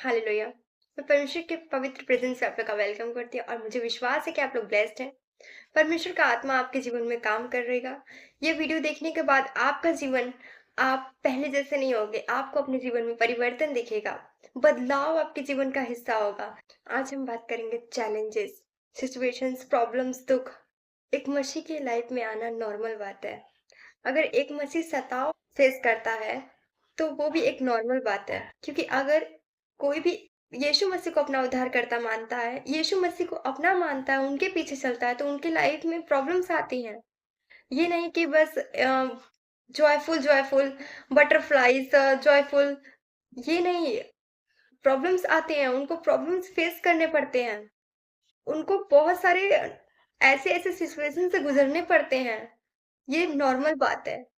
Hallelujah. मैं परमेश्वर के पवित्र प्रेजेंस में आप लोग का वेलकम करती हूँ और मुझे विश्वास है कि आप लोग ब्लेस्ड हैं। परमेश्वर का आत्मा आपके जीवन में काम कर रहेगा। ये वीडियो देखने के बाद आपका जीवन आप पहले जैसे नहीं होगे। आपको अपने जीवन में परिवर्तन दिखेगा। बदलाव आपके जीवन का हिस्सा होगा। आज हम बात करेंगे चैलेंजेस, सिचुएशंस, प्रॉब्लम्स, दुख। एक मसीह की लाइफ में आना नॉर्मल बात है। अगर एक मसीह सताव फेस करता है तो वो भी एक नॉर्मल बात है, क्योंकि अगर कोई भी यीशु मसीह को अपना उद्धारकर्ता मानता है, यीशु मसीह को अपना मानता है, उनके पीछे चलता है, तो उनकी लाइफ में प्रॉब्लम्स आती हैं। ये नहीं कि बस जॉयफुल जॉयफुल बटरफ्लाइज जॉयफुल, ये नहीं। प्रॉब्लम्स आते हैं, उनको प्रॉब्लम्स फेस करने पड़ते हैं। उनको बहुत सारे ऐसे ऐसे सिचुएशन से गुजरने पड़ते हैं। ये नॉर्मल बात है।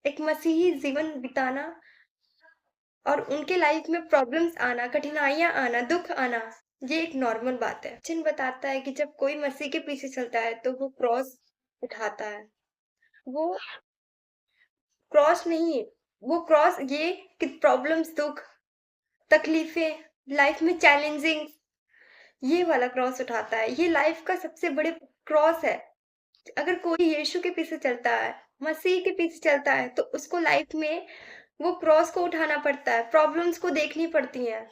एक मसीही जीवन बिताना और उनके लाइफ में प्रॉब्लम्स आना, कठिनाइयां आना, दुख आना, ये एक नॉर्मल बात है। चिन्ह बताता है कि जब कोई मसीह के पीछे चलता है तो वो क्रॉस उठाता है। वो क्रॉस नहीं, वो क्रॉस ये कि प्रॉब्लम्स, दुख, तकलीफें, लाइफ में चैलेंजिंग, ये वाला क्रॉस उठाता है। ये लाइफ का सबसे बड़े क्रॉस है। अगर कोई यीशु के पीछे चलता है, मसीह के पीछे चलता है, तो उसको लाइफ में वो क्रॉस को उठाना पड़ता है, प्रॉब्लम्स को देखनी पड़ती हैं।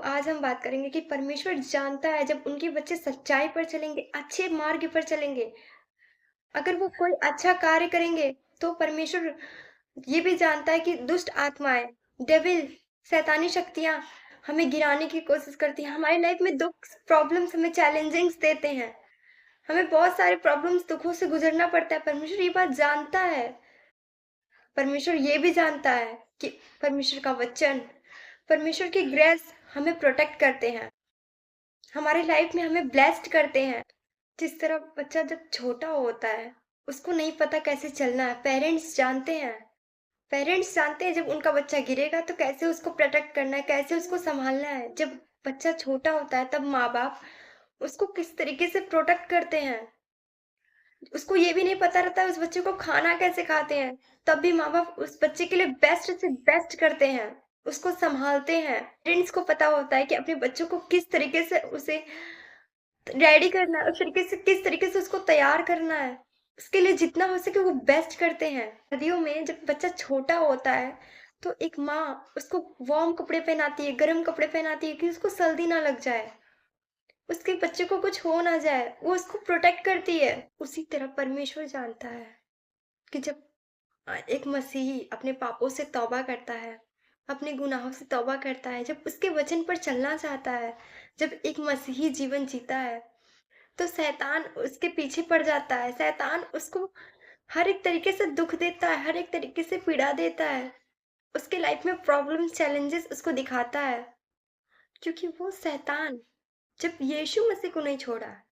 आज हम बात करेंगे कि परमेश्वर जानता है जब उनके बच्चे सच्चाई पर चलेंगे, अच्छे मार्ग पर चलेंगे, अगर वो कोई अच्छा कार्य करेंगे, तो परमेश्वर ये भी जानता है कि दुष्ट आत्माएं, डेविल, शैतानी शक्तियां हमें गिराने की कोशिश करती हैं। हमारी लाइफ में दुख, प्रॉब्लम्स हमें चैलेंजिंग्स देते हैं। हमें बहुत सारे प्रॉब्लम्स, दुखों से गुजरना पड़ता है। परमेश्वर ये बात जानता है। परमेश्वर ये भी जानता है कि परमेश्वर का वचन, परमेश्वर की ग्रेस हमें प्रोटेक्ट करते हैं, हमारे लाइफ में हमें ब्लेस्ड करते हैं। जिस तरह बच्चा जब छोटा होता है, उसको नहीं पता कैसे चलना है, पेरेंट्स जानते हैं जब उनका बच्चा गिरेगा तो कैसे उसको प्रोटेक्ट करना है, कैसे उसको संभालना है। जब बच्चा छोटा होता है तब माँ बाप उसको किस तरीके से प्रोटेक्ट करते हैं। उसको ये भी नहीं पता रहता है उस बच्चे को खाना कैसे खाते हैं, तब भी माँ बाप उस बच्चे के लिए बेस्ट से बेस्ट करते हैं, उसको संभालते हैं। पेरेंट्स को पता होता है कि अपने बच्चों को किस तरीके से उसे रेडी करना है, उस तरीके से किस तरीके से उसको तैयार करना है। उसके लिए जितना हो सके वो बेस्ट करते हैं। सर्दियों में जब बच्चा छोटा होता है तो एक माँ उसको वार्म कपड़े पहनाती है, गर्म कपड़े पहनाती है कि उसको सर्दी ना लग जाए, उसके बच्चे को कुछ हो ना जाए, वो उसको प्रोटेक्ट करती है। उसी तरह परमेश्वर जानता है कि जब एक मसीही अपने पापों से तौबा करता है, अपने गुनाहों से तौबा करता है, जब उसके वचन पर चलना चाहता है, जब एक मसीही जीवन जीता है, तो शैतान उसके पीछे पड़ जाता है। शैतान उसको हर एक तरीके से दुख देता है, हर एक तरीके से पीड़ा देता है, उसके लाइफ में प्रॉब्लम, चैलेंजेस उसको दिखाता है, क्योंकि वो शैतान जब यीशु मसीह को नहीं छोड़ा,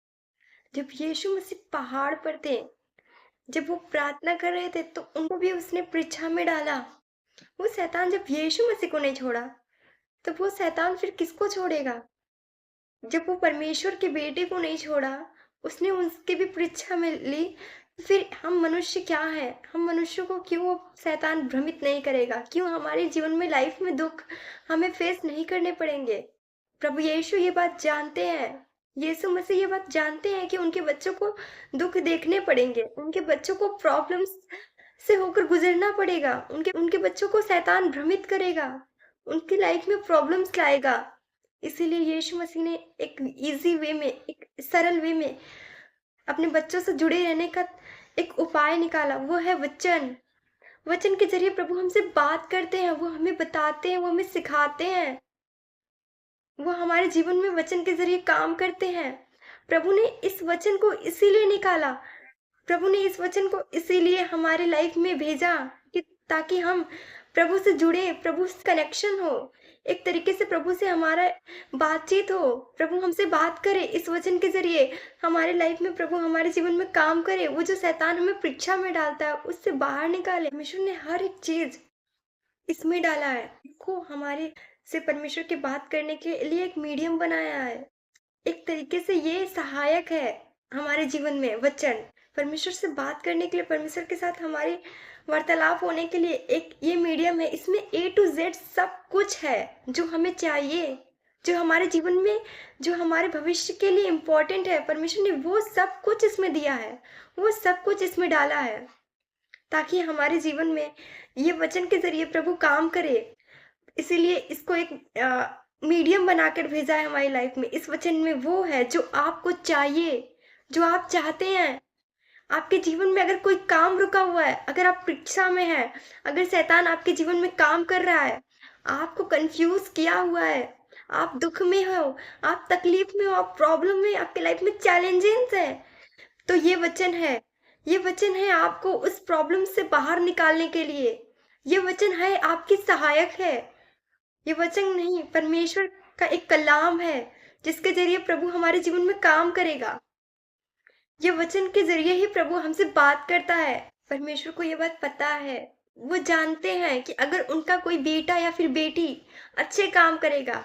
जब यीशु मसीह पहाड़ पर थे, जब वो प्रार्थना कर रहे थे, तो उनको भी उसने परीक्षा में डाला। वो शैतान जब यीशु मसीह को नहीं छोड़ा, तो वो शैतान फिर किसको छोड़ेगा? जब वो परमेश्वर के बेटे को नहीं छोड़ा, उसने उसकी भी परीक्षा में ली, फिर हम मनुष्य क्या हैं? हम मनुष्यों को क्यों वो शैतान भ्रमित नहीं करेगा? क्यों हमारे जीवन में लाइफ में दुख हमें फेस नहीं करने पड़ेंगे? प्रभु यीशु ये बात जानते हैं। यीशु मसीह ये बात जानते हैं कि उनके बच्चों को दुख देखने पड़ेंगे, उनके बच्चों को प्रॉब्लम्स से होकर गुजरना पड़ेगा, उनके उनके बच्चों को शैतान भ्रमित करेगा, उनकी लाइफ में प्रॉब्लम्स लाएगा। इसीलिए यीशु मसीह ने एक इजी वे में, एक सरल वे में अपने बच्चों से जुड़े रहने का एक उपाय निकाला, वो है वचन। वचन के जरिए प्रभु हमसे बात करते हैं, वो हमें बताते हैं, वो हमें सिखाते हैं, वो हमारे जीवन में वचन के जरिए काम करते हैं। प्रभु ने इस वचन को इसीलिए निकाला, प्रभु ने इस वचन को इसीलिए हमारे लाइफ में भेजा कि ताकि हम प्रभु से जुड़े, प्रभु से कनेक्शन हो, एक तरीके से प्रभु से हमारा बातचीत हो, प्रभु हमसे बात करे इस वचन के जरिए, हमारे लाइफ में प्रभु हमारे जीवन में काम करे, वो जो शैतान हमें परीक्षा में डालता है उससे बाहर निकाले। परमेश्वर ने हर एक चीज इसमें डाला है, इसको हमारे से परमेश्वर की बात करने के लिए एक मीडियम बनाया है। एक तरीके से ये सहायक है हमारे जीवन में वचन, परमेश्वर से बात करने के लिए, परमेश्वर के साथ हमारी वार्तालाप होने के लिए एक ये मीडियम है, इसमें ए टू जेड सब कुछ है जो हमें चाहिए, जो हमारे जीवन में, जो हमारे भविष्य के लिए इम्पोर्टेंट है। परमेश्वर ने वो सब कुछ इसमें दिया है, वो सब कुछ इसमें डाला है, ताकि हमारे जीवन में ये वचन के ज़रिए प्रभु काम करे। इसीलिए इसको एक मीडियम बनाकर भेजा है हमारी लाइफ में। इस वचन में वो है जो आपको चाहिए, जो आप चाहते हैं। आपके जीवन में अगर कोई काम रुका हुआ है, अगर आप परीक्षा में हैं, अगर शैतान आपके जीवन में काम कर रहा है, आपको कंफ्यूज किया हुआ है, आप दुख में हो, आप तकलीफ में हो, आप प्रॉब्लम में, आपके लाइफ में चैलेंजेस है, तो ये वचन है। ये वचन है आपको उस प्रॉब्लम से बाहर निकालने के लिए। ये वचन है आपकी सहायक है। ये वचन नहीं, परमेश्वर का एक कलाम है जिसके जरिए प्रभु हमारे जीवन में काम करेगा। ये वचन के जरिए ही प्रभु हमसे बात करता है। परमेश्वर को ये बात पता है, वो जानते हैं कि अगर उनका कोई बेटा या फिर बेटी अच्छे काम करेगा,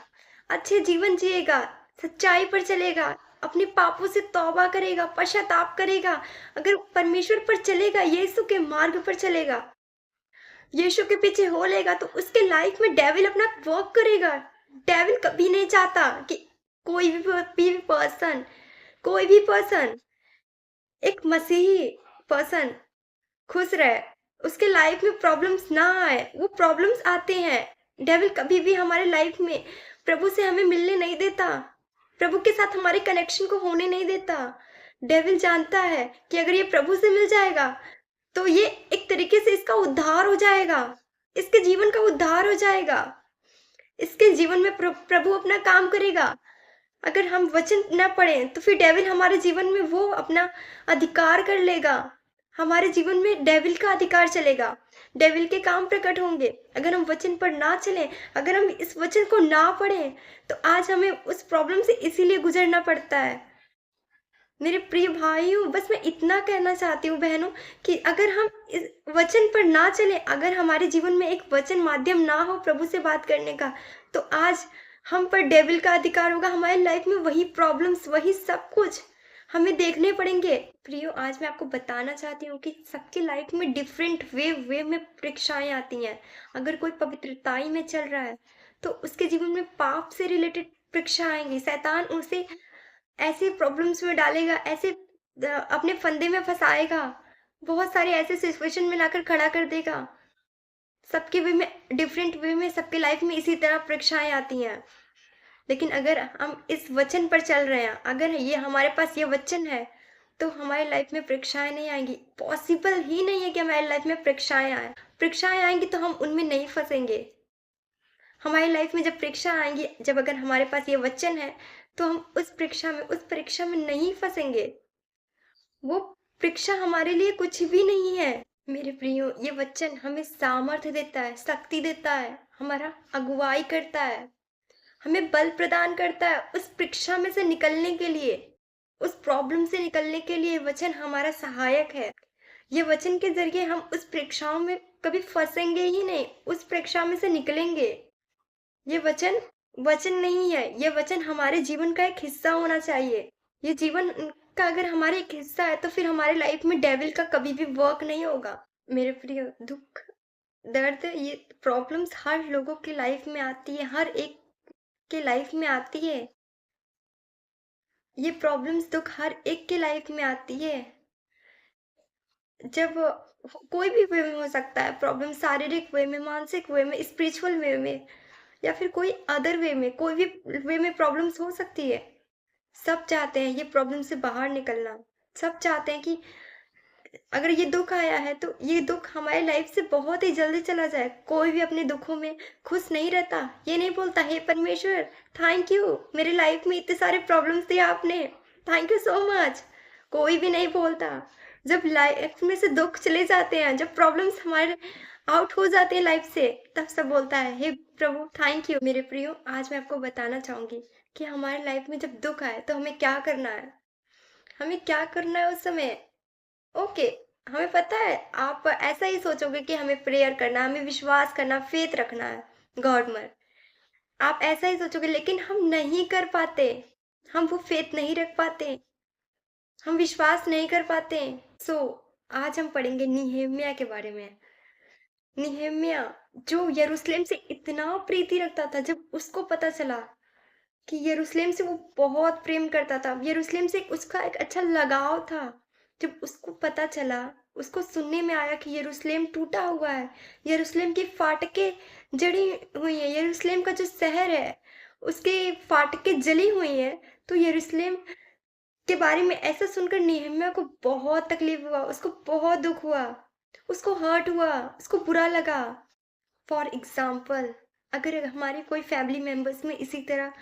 अच्छे जीवन जिएगा, सच्चाई पर चलेगा, अपने पापों से तौबा करेगा, पश्चाताप करेगा, अगर परमेश्वर पर चलेगा, यीशु के मार्ग पर चलेगा, यीशु के पीछे हो लेगा, तो उसके लाइफ में डेविल अपना वर्क करेगा। डेविल कभी नहीं चाहता कि कोई भी पर्सन एक मसीही पर्सन खुश रहे, उसके लाइफ में प्रॉब्लम्स ना आए। वो प्रॉब्लम्स आते हैं। डेविल कभी भी हमारे लाइफ में प्रभु से हमें मिलने नहीं देता, प्रभु के साथ हमारे कनेक्शन को होने नहीं देता। डेविल जानता है कि अगर ये प्रभु से मिल जाएगा तो ये एक तरीके से इसका उद्धार हो जाएगा, इसके जीवन का उद्धार हो जाएगा, इसके जीवन में प्रभु अपना काम करेगा। अगर हम वचन न पढ़ें तो फिर डेविल हमारे जीवन में वो अपना अधिकार कर लेगा। हमारे जीवन में डेविल का अधिकार चलेगा, डेविल के काम प्रकट होंगे। अगर हम वचन पर ना चलें, अगर हम इस वचन को ना पढ़ें, तो आज हमें उस प्रॉब्लम से इसीलिए गुजरना पड़ता है। मेरे प्रिय भाइयों, बस मैं इतना कहना चाहती हूँ बहनों, कि अगर हम इस वचन पर ना चलें, अगर हमारे जीवन में एक वचन माध्यम ना हो प्रभु से बात करने का, तो आज हम पर डेविल का अधिकार होगा। हमारी लाइफ में वही प्रॉब्लम्स, वही सब कुछ हमें देखने पड़ेंगे। प्रियो, आज मैं आपको बताना चाहती हूँ कि सबकी लाइफ में डिफरेंट वे में परीक्षाएं आती हैं। अगर कोई पवित्रताई में चल रहा है तो उसके जीवन में पाप से रिलेटेड परीक्षा आएंगी। शैतान उसे ऐसे प्रॉब्लम्स में डालेगा, ऐसे अपने फंदे में फंसाएगा, बहुत सारे ऐसे सिचुएशन में लाकर खड़ा कर देगा। सबके वे में, डिफरेंट वे में, सबके लाइफ में इसी तरह परीक्षाएं आती हैं। लेकिन अगर हम इस वचन पर चल रहे हैं, अगर ये हमारे पास ये वचन है, तो हमारी लाइफ में परीक्षाएं नहीं आएंगी। पॉसिबल ही नहीं है कि हमारी लाइफ में परीक्षाएं आए। परीक्षाएं आएंगी तो हम उनमें नहीं फंसेंगे। हमारी लाइफ में जब परीक्षा आएंगी, जब अगर हमारे पास ये वचन है, तो हम उस परीक्षा में नहीं फंसेंगे। वो परीक्षा हमारे लिए कुछ भी नहीं है। मेरे प्रियो, ये वचन हमें सामर्थ्य देता है, शक्ति देता है, हमारा अगुवाई करता है, हमें बल प्रदान करता है उस परीक्षा में से निकलने के लिए, उस प्रॉब्लम से निकलने के लिए। वचन हमारा सहायक है। ये वचन के जरिए हम उस परीक्षाओं में कभी फंसेंगे ही नहीं, उस परीक्षा में से निकलेंगे। ये वचन वचन नहीं है, ये वचन हमारे जीवन का एक हिस्सा होना चाहिए। ये जीवन का अगर हमारे एक हिस्सा है, तो फिर हमारे लाइफ में डेविल का कभी भी वर्क नहीं होगा। मेरे प्रिय, दुख, दर्द, ये प्रॉब्लम्स हर लोगों की लाइफ में आती है, हर एक के लाइफ में आती है। ये प्रॉब्लम्स, दुख हर एक के लाइफ में आती है। जब कोई भी वे में हो सकता है प्रॉब्लम, शारीरिक वे में, मानसिक वे में, स्पिरिचुअल वे में, या फिर कोई अदर वे में, कोई भी वे में प्रॉब्लम्स हो सकती है। सब चाहते हैं ये प्रॉब्लम से बाहर निकलना। सब चाहते हैं कि अगर ये दुख आया है तो ये दुख हमारी लाइफ से बहुत ही जल्दी चला जाए। कोई भी अपने दुखों में खुश नहीं रहता। ये नहीं बोलता, हे परमेश्वर थैंक यू, मेरे लाइफ में इतने सारे प्रॉब्लम्स दिए आपने, थैंक यू सो मच। कोई भी नहीं बोलता। जब लाइफ में से दुख चले जाते हैं, जब प्रॉब्लम्स हमारे आउट हो जाते हैं लाइफ से, तब सब बोलता है, हे प्रभु थैंक यू। मेरे प्रियो, आज मैं आपको बताना चाहूंगी कि हमारे लाइफ में जब दुख आए तो हमें क्या करना है। हमें क्या करना है उस समय। ओके, हमें पता है आप ऐसा ही सोचोगे कि हमें प्रेयर करना, हमें विश्वास करना, फेथ रखना है गॉड में। आप ऐसा ही सोचोगे, लेकिन हम नहीं कर पाते। हम वो फेथ नहीं रख पाते, हम विश्वास नहीं कर पाते। सो आज हम पढ़ेंगे निहेमिया के बारे में। निहम्या जो यरूशलेम से इतना प्रीति रखता था, जब उसको पता चला कि यरूशलेम से वो बहुत प्रेम करता था, यरूशलेम से उसका एक अच्छा लगाव था। जब उसको पता चला, उसको सुनने में आया कि यरूशलेम टूटा हुआ है, यरूशलेम की फाटकें जड़ी हुई हैं, यरूशलेम का जो शहर है, उसके फाटकें जली हुई हैं, तो यरूशलेम के बारे में ऐसा सुनकर नेहम्याह को बहुत तकलीफ हुआ, उसको बहुत दुःख हुआ, उसको हर्ट हुआ, उसको बुरा लगा। फॉर एग्ज़ाम्पल, अगर हमारे कोई फैमिली मेंबर्स में इसी तरह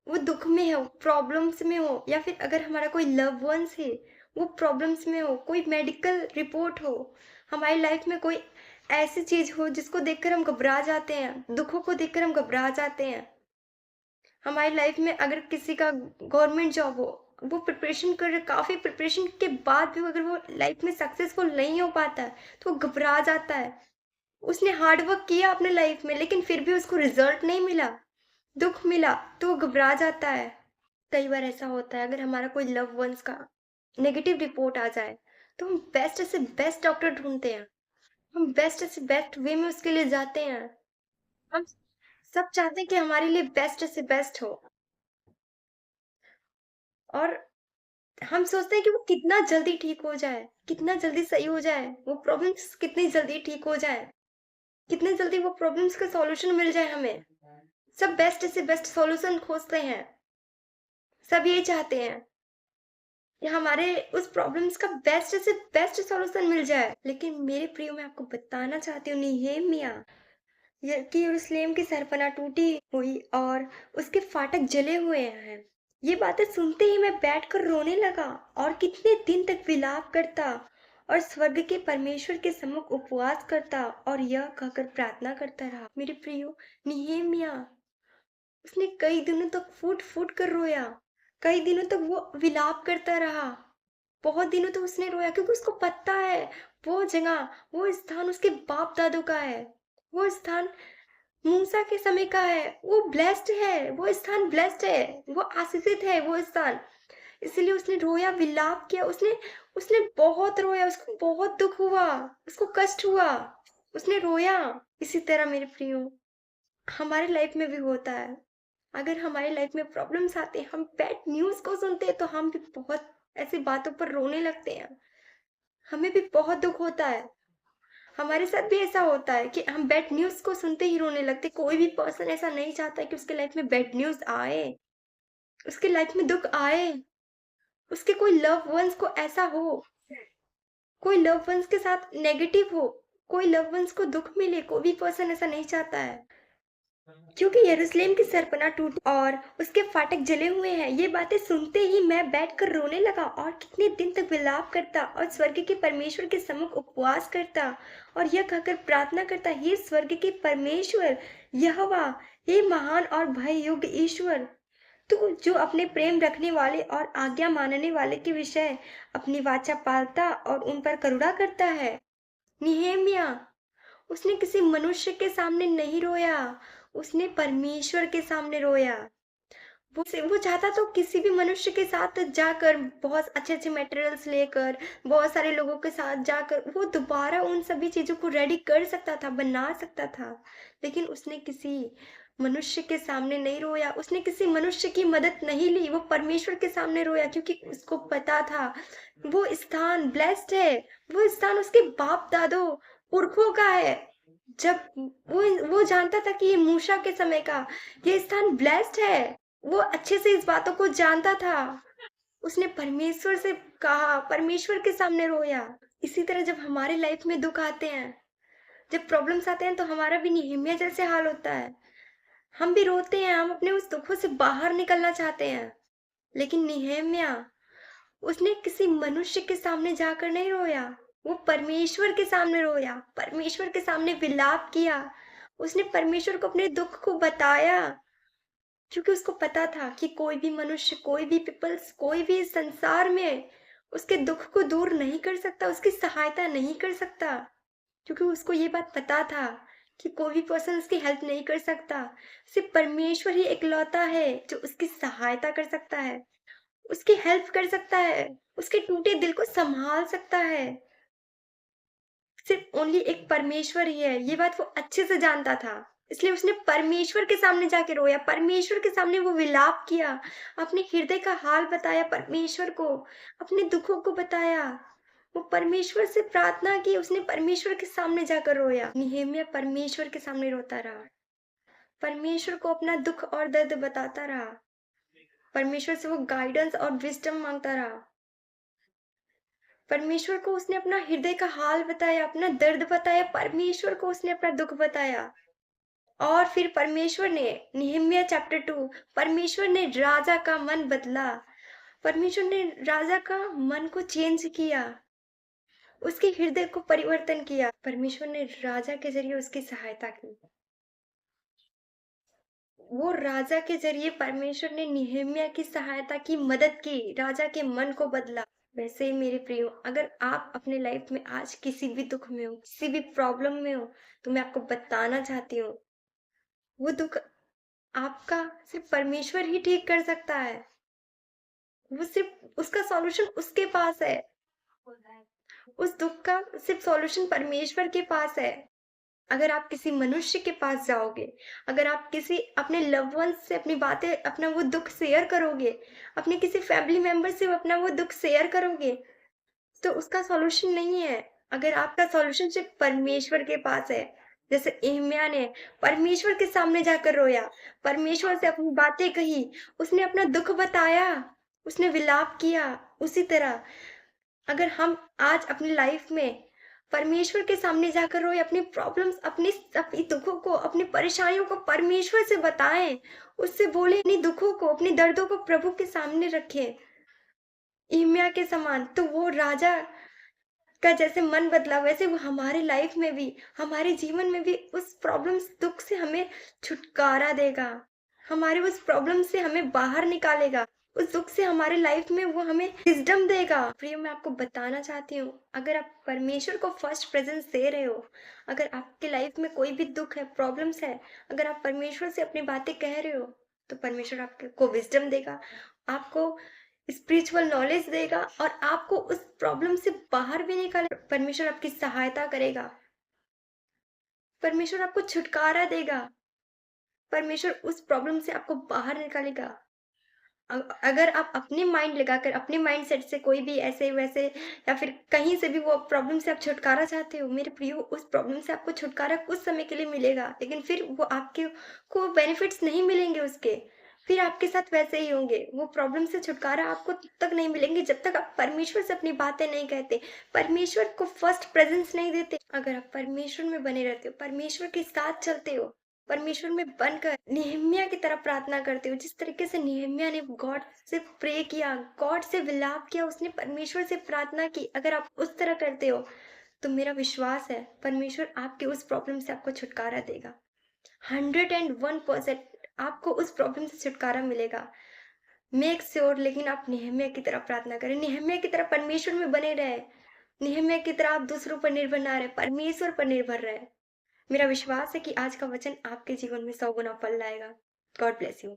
वो दुःख में हो, प्रॉब्लम्स में हो, या फिर अगर हमारा कोई लव्ड वन्स है, वो प्रॉब्लम्स में हो, कोई मेडिकल रिपोर्ट हो, हमारी लाइफ में कोई ऐसी चीज़ हो जिसको देखकर हम घबरा जाते हैं, दुःखों को देखकर हम घबरा जाते हैं। हमारी लाइफ में अगर किसी का गवर्नमेंट जॉब हो, वो प्रिपरेशन कर काफ़ी प्रिपरेशन के बाद भी अगर वो लाइफ में सक्सेसफुल नहीं हो पाता है, तो वो घबरा जाता है। उसने हार्ड वर्क किया अपने लाइफ में, लेकिन फिर भी उसको रिजल्ट नहीं मिला, दुःख मिला, तो वो घबरा जाता है। कई बार ऐसा होता है, अगर हमारा कोई लव वंस का नेगेटिव रिपोर्ट आ जाए, तो हम बेस्ट से बेस्ट डॉक्टर ढूंढते हैं, हम बेस्ट से बेस्ट वे में उसके लिए जाते हैं। हम सब चाहते हैं कि हमारे लिए बेस्ट से बेस्ट हो, और हम सोचते हैं कि वो कितना जल्दी ठीक हो जाए, कितना जल्दी सही हो जाए, वो प्रॉब्लम्स कितनी जल्दी ठीक हो जाए, कितने जल्दी वो प्रॉब्लम्स का सॉल्यूशन मिल जाए हमें। सब बेस्ट से बेस्ट सॉल्यूशन खोजते हैं, सब ये चाहते हैं कि हमारे उस प्रॉब्लम्स का बेस्ट से बेस्ट सॉल्यूशन मिल जाए। लेकिन मेरे प्रियो, मैं आपको बताना चाहती हूँ, नेहेमिया कि यरूशलेम की सरपना टूटी हुई और उसके फाटक जले हुए हैं, ये बातें सुनते ही मैं बैठकर रोने लगा और कितने दिन तक विलाप करता और स्वर्ग के परमेश्वर के सम्मुख उपवास करता और यह कहकर प्रार्थना करता रहा। मेरे प्रियो, निहेमिया उसने कई दिनों तक फूट फूट कर रोया, कई दिनों तक वो विलाप करता रहा, बहुत दिनों तक उसने रोया, क्योंकि उसको पता है वो जगह, वो स्थान उसके बाप दादों का है, वो स्थान मूसा के समय का है, वो ब्लेस्ड है, वो स्थान ब्लेस्ड है, वो आशीषित है वो स्थान। इसलिए उसने रोया, विलाप किया, उसने उसने बहुत रोया, उसको बहुत दुख हुआ, उसको कष्ट हुआ, उसने रोया। इसी तरह मेरे प्रियो, हमारे लाइफ में भी होता है। अगर हमारी लाइफ में प्रॉब्लम्स आते हैं, हम बैड न्यूज़ को सुनते हैं, तो हम भी बहुत ऐसी बातों पर रोने लगते हैं, हमें भी बहुत दुख होता है। हमारे साथ भी ऐसा होता है कि हम बैड न्यूज़ को सुनते ही रोने लगते हैं। कोई भी पर्सन ऐसा नहीं चाहता कि उसके लाइफ में बैड न्यूज़ आए, उसके लाइफ में दुख आए, उसके कोई लव वंस को ऐसा हो, कोई लव वंस के साथ नेगेटिव हो, कोई लव वंस को दुख मिले, कोई भी पर्सन ऐसा नहीं चाहता है। क्योंकि यरूशलेम की सरपना टूटी और उसके फाटक जले हुए हैं, ये बातें सुनते ही मैं बैठकर रोने लगा और कितने दिन तक विलाप करता और स्वर्ग के परमेश्वर के सम्मुख उपवास करता और यह कहकर प्रार्थना करता, हे स्वर्ग के परमेश्वर यहोवा, हे महान और भय योग्य ईश्वर, तू जो अपने प्रेम रखने वाले और आज्ञा मानने वाले के विषय अपनी वाचा पालता और उन पर करुणा करता है। निहेमिया उसने किसी मनुष्य के सामने नहीं रोया, उसने परमेश्वर के सामने रोया। वो चाहता तो किसी भी मनुष्य के साथ जाकर बहुत अच्छे-अच्छे मटेरियल्स लेकर, बहुत सारे लोगों के साथ जाकर वो दोबारा उन सभी चीज़ों को रेडी कर सकता था, बना सकता था। लेकिन उसने किसी मनुष्य के सामने नहीं रोया, उसने किसी मनुष्य की मदद नहीं ली, वो परमेश्वर के सामने रोया, क्योंकि उसको पता था वो स्थान ब्लेस्ड है, वो स्थान उसके बाप-दादों, पुरखों का है। जब वो जानता था कि ये मूसा के समय का ये स्थान ब्लेस्ड है, वो अच्छे से इस बातों को जानता था। उसने परमेश्वर से कहा, परमेश्वर के सामने रोया। इसी तरह जब हमारे लाइफ में दुख आते हैं, जब प्रॉब्लम्स आते हैं, तो हमारा भी निहम्याह जैसे हाल होता है। हम भी रोते हैं, हम अपने उस दुखों से बाहर निकलना चाहते हैं। लेकिन निहम्याह उसने किसी मनुष्य के सामने जाकर नहीं रोया, वो परमेश्वर के सामने रोया, परमेश्वर के सामने विलाप किया। उसने परमेश्वर को अपने दुख को बताया, क्योंकि उसको पता था कि कोई भी मनुष्य, कोई भी पीपल्स, कोई भी इस संसार में उसके दुख को दूर नहीं कर सकता, उसकी सहायता नहीं कर सकता, क्योंकि उसको ये बात पता था कि कोई भी पर्सन उसकी हेल्प नहीं कर सकता, सिर्फ परमेश्वर ही इकलौता है जो उसकी सहायता कर सकता है, उसकी हेल्प कर सकता है, उसके टूटे दिल को संभाल सकता है। सिर्फ ओनली एक परमेश्वर ही है, ये बात वो अच्छे से जानता था। इसलिए उसने परमेश्वर के सामने जाके रोया, परमेश्वर के सामने वो विलाप किया, अपने हृदय का हाल बताया परमेश्वर को, अपने दुखों को बताया। वो परमेश्वर से प्रार्थना की, उसने परमेश्वर के सामने जाकर रोया। नेहम्याह परमेश्वर के सामने रोता रहा, परमेश्वर को अपना दुख और दर्द बताता रहा, परमेश्वर से वो गाइडेंस और विजडम मांगता रहा। परमेश्वर को उसने अपना हृदय का हाल बताया, अपना दर्द बताया, परमेश्वर को उसने अपना दुख बताया। और फिर परमेश्वर ने, नेहम्याह चैप्टर 2, परमेश्वर ने राजा का मन बदला, परमेश्वर ने राजा का मन को चेंज किया, उसके हृदय को परिवर्तन किया। परमेश्वर ने राजा के जरिए उसकी सहायता की, वो राजा के जरिए परमेश्वर ने नेहम्याह की सहायता की, मदद की, राजा के मन को बदला। वैसे ही मेरे प्रियो, अगर आप अपने लाइफ में आज किसी भी दुख में हो, किसी भी प्रॉब्लम में हो, तो मैं आपको बताना चाहती हूँ, वो दुख आपका सिर्फ परमेश्वर ही ठीक कर सकता है। वो सिर्फ उसका सॉल्यूशन उसके पास है। उस दुख का सिर्फ सॉल्यूशन परमेश्वर के पास है। अगर आप किसी मनुष्य के पास जाओगे, अगर आप किसी अपने लव्ड वंस से अपनी बातें, अपना वो दुख शेयर करोगे, अपने किसी फैमिली मेंबर से अपना वो दुख शेयर करोगे, तो उसका सॉल्यूशन नहीं है। अगर आपका सॉल्यूशन सिर्फ परमेश्वर के पास है, जैसे एहम्याह ने परमेश्वर के सामने जाकर रोया, परमेश्वर से अपनी बातें कही, उसने अपना दुख बताया, उसने विलाप किया, उसी तरह अगर हम आज अपनी लाइफ में परमेश्वर के सामने जाकर रोए, अपनी प्रॉब्लम्स, अपनी दुखों को, अपनी परेशानियों को परमेश्वर से बताएं, उससे बोले, अपनी दुखों को, अपने दर्दों को प्रभु के सामने रखें, यिर्मयाह के समान, तो वो राजा का जैसे मन बदला, वैसे वो हमारे लाइफ में भी, हमारे जीवन में भी उस प्रॉब्लम्स, दुख से हमें छुटकारा देगा, हमारे उस प्रॉब्लम से हमें बाहर निकालेगा, उस दुख से हमारे लाइफ में वो हमें विजडम देगा। प्रिय, मैं आपको बताना चाहती हूँ, अगर आप परमेश्वर को फर्स्ट प्रेजेंस दे रहे हो, अगर आपके लाइफ में कोई भी दुख है, प्रॉब्लम्स है, अगर आप परमेश्वर से अपनी बातें कह रहे हो, तो परमेश्वर आपको विजडम देगा, आपको स्पिरिचुअल नॉलेज देगा, और आपको उस प्रॉब्लम से बाहर भी निकाले। परमेश्वर आपकी सहायता करेगा, परमेश्वर आपको छुटकारा देगा, परमेश्वर उस प्रॉब्लम से आपको बाहर निकालेगा। अगर आप अपने माइंड लगाकर, अपने माइंड सेट से कोई भी ऐसे वैसे या फिर कहीं से भी वो प्रॉब्लम से आप छुटकारा चाहते हो, मेरे प्रियो, उस प्रॉब्लम से आपको छुटकारा कुछ समय के लिए मिलेगा, लेकिन फिर वो आपके को बेनिफिट्स नहीं मिलेंगे उसके, फिर आपके साथ वैसे ही होंगे। वो प्रॉब्लम से छुटकारा आपको तब तक नहीं मिलेंगे जब तक आप परमेश्वर से अपनी बातें नहीं कहते, परमेश्वर को फर्स्ट प्रेजेंस नहीं देते। अगर आप परमेश्वर में बने रहते हो, परमेश्वर के साथ चलते हो, परमेश्वर में बनकर नेहम्याह की तरह प्रार्थना करते हो, जिस तरीके से नेहम्याह ने गॉड से प्रे किया, गॉड से विलाप किया, उसने परमेश्वर से प्रार्थना की, अगर आप उस तरह करते हो, तो मेरा विश्वास है परमेश्वर आपके उस प्रॉब्लम से आपको छुटकारा देगा। 101% आपको उस प्रॉब्लम से छुटकारा मिलेगा। मेक श्योर, लेकिन आप नेहम्याह की तरह प्रार्थना करें, नेहम्याह की तरह परमेश्वर में बने रहे, नेहम्याह की तरह आप दूसरों पर निर्भर ना रहे, परमेश्वर पर निर्भर रहे। मेरा विश्वास है कि आज का वचन आपके जीवन में 100 गुना फल लाएगा। God bless you.